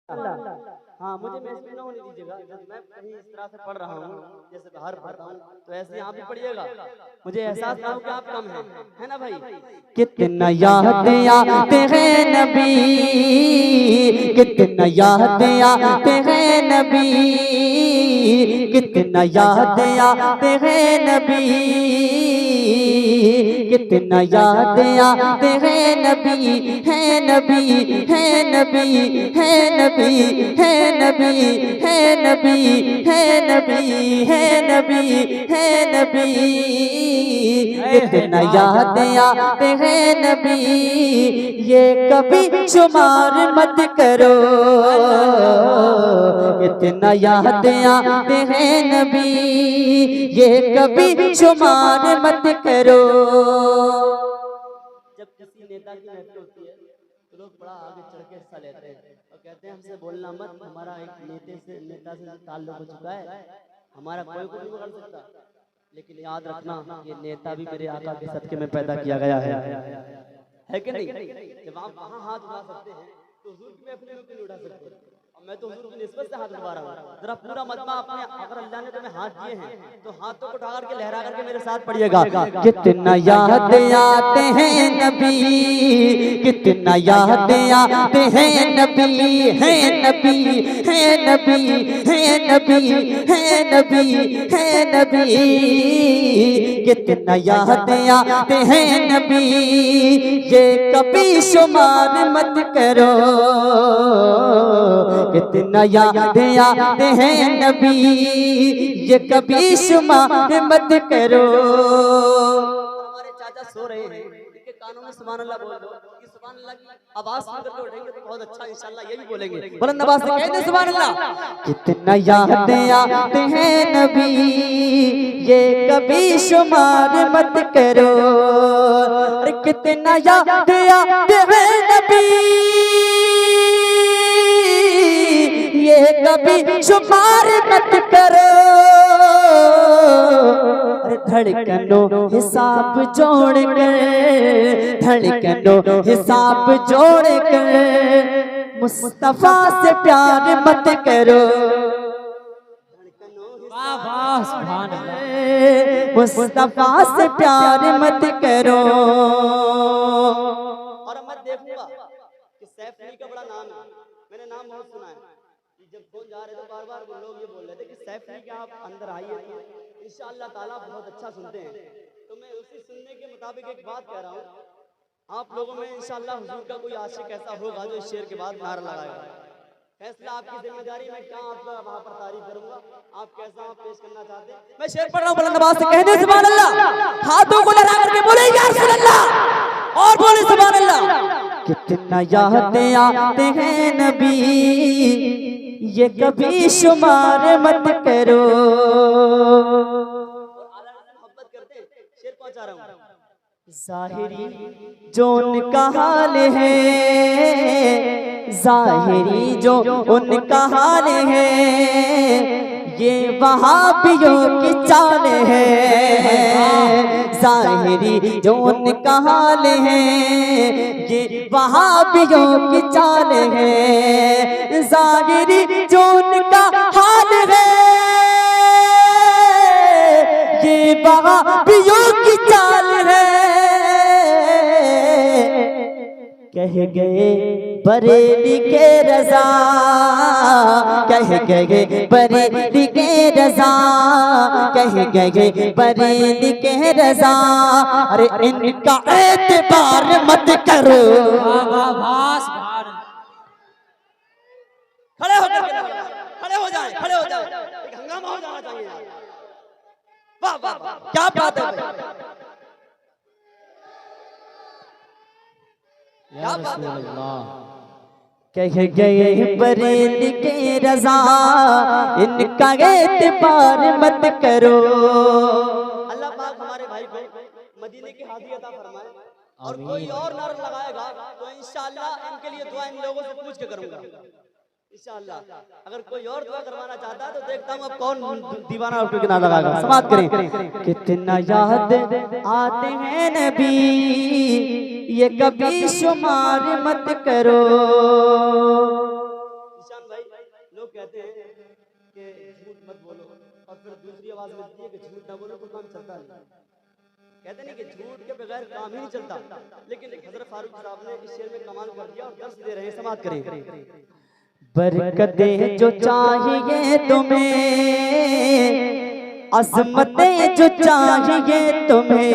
हाँ, मुझे महसूस ना होने दीजिएगा। जब मैं कहीं इस तरह से पढ़ रहा हूँ, जैसे बाहर पढ़ता हूँ, तो ऐसे आप भी पढ़िएगा। मुझे एहसास ना हो कि आप कम हैं, है ना भाई? कितना याद आते हैं नबी, कितना याद आते हैं नबी, कितना याद आते हैं नबी, कितना याद आते हैं नबी, है नबी, है नबी, है नबी, है नबी, है नबी, है नबी, है नबी, है नबी, कितना याद आते हैं नबी, ये कभी शुमार मत करो, कितना याद आते हैं नबी, ये कभी शुमार मत करो। जब किसी नेता की महफिल होती है तो लोग बड़ा आगे चढ़ के हिस्सा लेते हैं और कहते हैं हमसे बोलना मत, हमारा एक नेता से ताल्लुक हो चुका है, हमारा कोई को नहीं बिगाड़ सकता। लेकिन याद रखना, ये नेता भी मेरे आका के सदके में पैदा किया गया है कि नहीं? जब आप वहाँ हाथ उठा सकते हैं तो हुजूर की महफिल में क्यों नहीं उठा सकते? और मैं तो हुजूर की निस्बत से हाथ उठा रहा हूँ। जरा पूरा मजमा अपने, अगर अल्लाह ने तुम्हें हाथ दिए हैं तो हाथों को उठा करके लहरा करके मेरे साथ पढ़िएगा। कितना याद आते हैं नबी, कितना याद आते हैं नबी, है नबी, है नबी, है नबी, है नबी, है नबी, कितना याद आते हैं नबी, ये कभी शुमार मत करो, कितना याद आते हैं नबी, ये कभी शुमार मत करो। हमारे चाचा सो रहे हैं, इनके कानों में सुभान अल्लाह बोल दो, कि सुभान अल्लाह की आवाज सुनकर के उठेंगे तो बहुत अच्छा, इंशाल्लाह ये भी बोलेंगे बुलंद आवाज से, कहते सुभान अल्लाह। कितना याद आते हैं नबी, ये कभी शुमार मत करो, अरे कितना याद आते हैं नबी, ये कभी शुमार मत करो, धड़कनों हिसाब जोड़ कर, धड़कनों हिसाब जोड़ कर, मुस्तफा से प्यार मत करो, मुस्तफा से प्यार मत करो। और मैं देखूंगा कि सैफ अली का बड़ा नाम है, मैंने नाम बहुत सुना है, जब फोन जा रहे थे बार बार लोग ये बोल रहे थे कि सैफ अली के आप अंदर आइए, इंशाअल्लाह ताला बहुत अच्छा सुनते हैं। तो मैं उसी सुनने के मुताबिक एक बात कह रहा हूँ, आप लोगों में इंशाअल्लाह हुजूर का कोई आशिक ऐसा होगा जो इस शेर के बाद नारा लगाएगा। फैसला आपकी जिम्मेदारी, मैं क्या आपका वहां पर तारीफ करूंगा, आप कैसा आप पेश करना चाहते हैं। मैं शेर पढ़ रहा हूँ, बुलंद आवाज से कहने सुभान अल्लाह, हाथों को लगा करके बोले या रसूल अल्लाह, और बोले सुभान अल्लाह। कितना याद आते हैं नबी, ये कभी शुमार मत करो। मोहब्बत करते हैं, शेर पहुंचा रहा हूं। ज़ाहिरी जो उनका हाल है, ज़ाहिरी जो उनका हाल है, ये वहाबियों की चाल है, ज़ाहिरी जो उनका हाल है, ये वहाबियों की चाल है, ज़ाहिरी जो उनका हाल है, ये वहाबियों की चाल है, कह गए बरेली के रज़ा, कह गए बरेली के रज़ा, कह गए बरेली के रज़ा, अरे इनका एतबार मत करो। खड़े हो जाए, खड़े हो जाए, खड़े हो जाए, एक हंगामा हो जाना चाहिए। वाह वाह वाह, क्या बात है, क्या बात है। कह गए बरेली के रज़ा, इनका एतबार मत करो। अल्लाह पाक हमारे भाई को मदीने की हादी अता फरमाए, और कोई और नारा लगाएगा तो इंशाअल्लाह इनके लिए दुआ इन लोगों से पूछ के करूंगा इंशाअल्लाह। अगर कोई और दुआ करवाना चाहता है तो देखता हूँ अब कौन दीवाना उठ के नारा लगाएगा। समाप्त करें। कितना याद आते हैं नबी, ये कभी शुमार मत करो। भाई लोग कहते हैं कि झूठ मत बोलो और फिर दूसरी आवाज मिलती है कि झूठ ना बोलो तो काम चलता नहीं। कहते नहीं कि झूठ के बगैर काम ही नहीं चलता। लेकिन हजरत फारूक साहब ने इस शेर में कमाल कर दिया और दर्श दे रहे हैं, समाप्त करें। बरकतें जो चाहिए तुम्हें, अज़मतें जो चाहिए तुम्हें,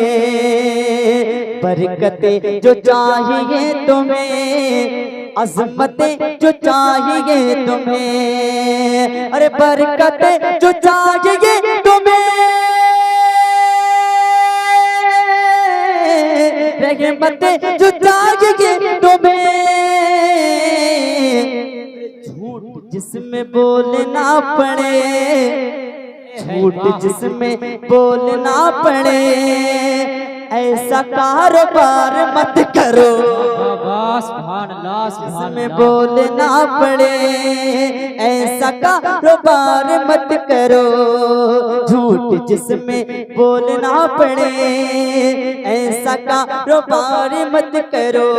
बरकतें जो चाहिए तुम्हें, अज़मतें जो चाहिए तुम्हें, अरे बरकतें जो चाहिए तुम्हें, रहमतें जो चाहिए तुम्हें, झूठ जिसमें बोलना पड़े, झूठ जिसमें बोलना पड़े, ऐसा कारोबार मत करो जिसमें बोलना पड़े, ऐसा कारोबार मत करो, झूठ जिसमें बोलना पड़े, ऐसा कारोबार मत करो।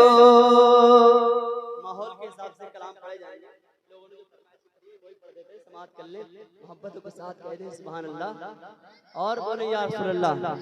माहौल के हिसाब से कलाम पढ़े जाएंगे, लोगों ने जो फरमाइश करी है वही पढ़ देते हैं, समाप्त कर ले, मोहब्बत के साथ कह दें सुभान अल्लाह और बोले या रसूल अल्लाह।